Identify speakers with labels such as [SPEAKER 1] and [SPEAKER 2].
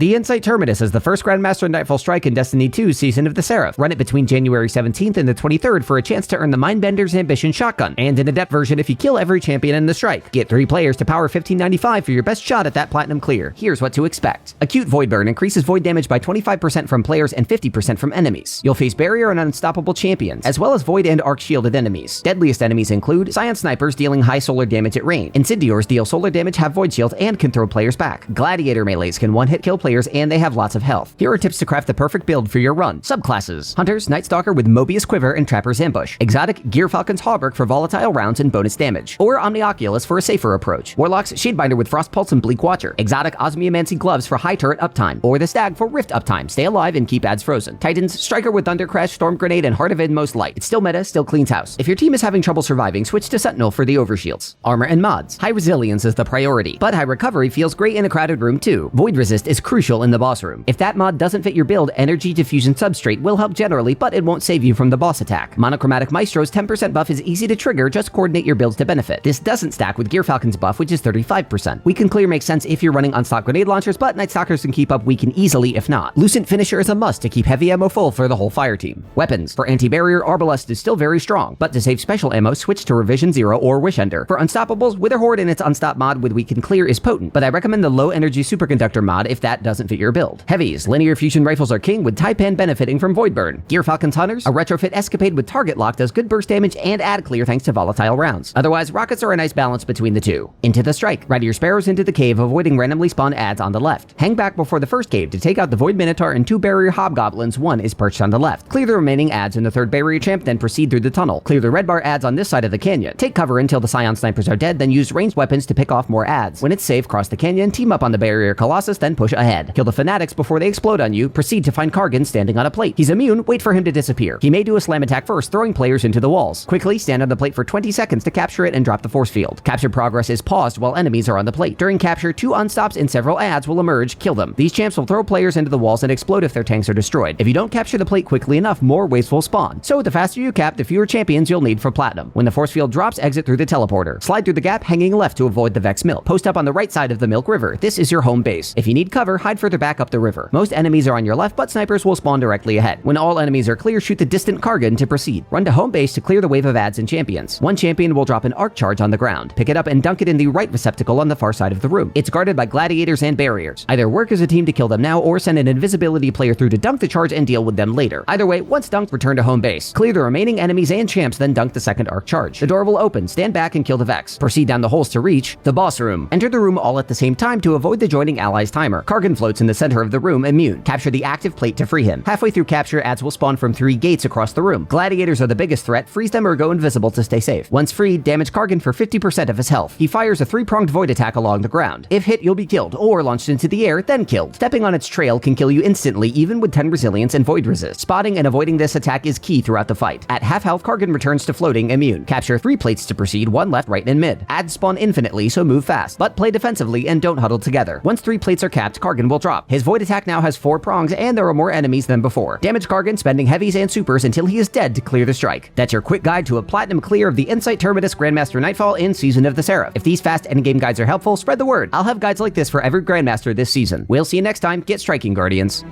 [SPEAKER 1] The Insight Terminus is the first Grandmaster Nightfall Strike in Destiny 2's Season of the Seraph. Run it between January 17th and the 23rd for a chance to earn the Mindbender's Ambition shotgun, and an adept version if you kill every champion in the strike. Get 3 players to power 1595 for your best shot at that platinum clear. Here's what to expect. Acute Void Burn increases void damage by 25% from players and 50% from enemies. You'll face barrier and unstoppable champions, as well as void and arc shielded enemies. Deadliest enemies include Scion Snipers dealing high solar damage at range. Incendiors deal solar damage, have void shield, and can throw players back. Gladiator melees can one-hit kill players and they have lots of health. Here are tips to craft the perfect build for your run. Subclasses: Hunters, Night Stalker with Mobius Quiver and Trapper's Ambush. Exotic, Gear Falcon's Hauberk for volatile rounds and bonus damage. Or Omnioculus for a safer approach. Warlocks, Shadebinder with Frost Pulse and Bleak Watcher. Exotic Osmiomancy Gloves for high turret uptime. Or the Stag for Rift uptime, stay alive and keep ads frozen. Titans, Striker with Thunder Crash, Storm Grenade, and Heart of Inmost Light. It's still meta, still cleans house. If your team is having trouble surviving, switch to Sentinel for the overshields. Armor and mods. High resilience is the priority, but high recovery feels great in a crowded room too. Void resist is crucial in the boss room. If that mod doesn't fit your build, Energy Diffusion Substrate will help generally, but it won't save you from the boss attack. Monochromatic Maestro's 10% buff is easy to trigger, just coordinate your builds to benefit. This doesn't stack with Gear Falcon's buff, which is 35%. Weaken Clear makes sense if you're running unstock grenade launchers, but Night Stalkers can keep up Weaken easily if not. Lucent Finisher is a must to keep heavy ammo full for the whole fire team. Weapons. For anti-barrier, Arbalest is still very strong, but to save special ammo, switch to Revision Zero or Wishender. For Unstoppables, Wither Horde and its Unstop mod with Weaken Clear is potent, but I recommend the Low Energy Superconductor mod if that doesn't fit your build. Heavies. Linear Fusion Rifles are king with Taipan benefiting from Void Burn. Gear Falcon's Hunters, a retrofit escapade with Target Lock does good burst damage and ad clear thanks to volatile rounds. Otherwise, rockets are a nice balance between the two. Into the strike. Ride your sparrows into the cave, avoiding randomly spawned ads on the left. Hang back before the first cave to take out the Void Minotaur and 2 barrier hobgoblins, one is perched on the left. Clear the remaining ads in the 3rd barrier champ, then proceed through the tunnel. Clear the red bar ads on this side of the canyon. Take cover until the Scion Snipers are dead, then use ranged weapons to pick off more ads. When it's safe, cross the canyon, team up on the barrier Colossus, then push ahead. Kill the fanatics before they explode on you, proceed to find Kargan standing on a plate. He's immune, wait for him to disappear. He may do a slam attack first, throwing players into the walls. Quickly stand on the plate for 20 seconds to capture it and drop the force field. Capture progress is paused while enemies are on the plate. During capture, 2 unstops and several ads will emerge, kill them. These champs will throw players into the walls and explode if their tanks are destroyed. If you don't capture the plate quickly enough, more waves will spawn. So the faster you cap, the fewer champions you'll need for platinum. When the force field drops, exit through the teleporter. Slide through the gap, hanging left to avoid the Vex Milk. Post up on the right side of the Milk River. This is your home base. If you need cover, hide further back up the river. Most enemies are on your left, but snipers will spawn directly ahead. When all enemies are clear, shoot the distant Kargan to proceed. Run to home base to clear the wave of ads and champions. One champion will drop an arc charge on the ground. Pick it up and dunk it in the right receptacle on the far side of the room. It's guarded by gladiators and barriers. Either work as a team to kill them now or send an invisibility player through to dunk the charge and deal with them later. Either way, once dunked, return to home base. Clear the remaining enemies and champs, then dunk the second arc charge. The door will open, stand back and kill the Vex. Proceed down the holes to reach the boss room. Enter the room all at the same time to avoid the joining allies timer. Kargan floats in the center of the room, immune. Capture the active plate to free him. Halfway through capture, ads will spawn from 3 gates across the room. Gladiators are the biggest threat, freeze them or go invisible to stay safe. Once freed, damage Kargan for 50% of his health. He fires a 3-pronged void attack along the ground. If hit, you'll be killed, or launched into the air, then killed. Stepping on its trail can kill you instantly, even with 10 resilience and void resist. Spotting and avoiding this attack is key throughout the fight. At half health, Kargan returns to floating, immune. Capture 3 plates to proceed, 1 left, right, and mid. Ads spawn infinitely, so move fast, but play defensively and don't huddle together. Once 3 plates are capped, Kargan will drop. His void attack now has 4 prongs, and there are more enemies than before. Damage Kargan, spending heavies and supers until he is dead to clear the strike. That's your quick guide to a platinum clear of the Insight Terminus Grandmaster Nightfall in Season of the Seraph. If these fast endgame guides are helpful, spread the word. I'll have guides like this for every Grandmaster this season. We'll see you next time. Get striking, Guardians.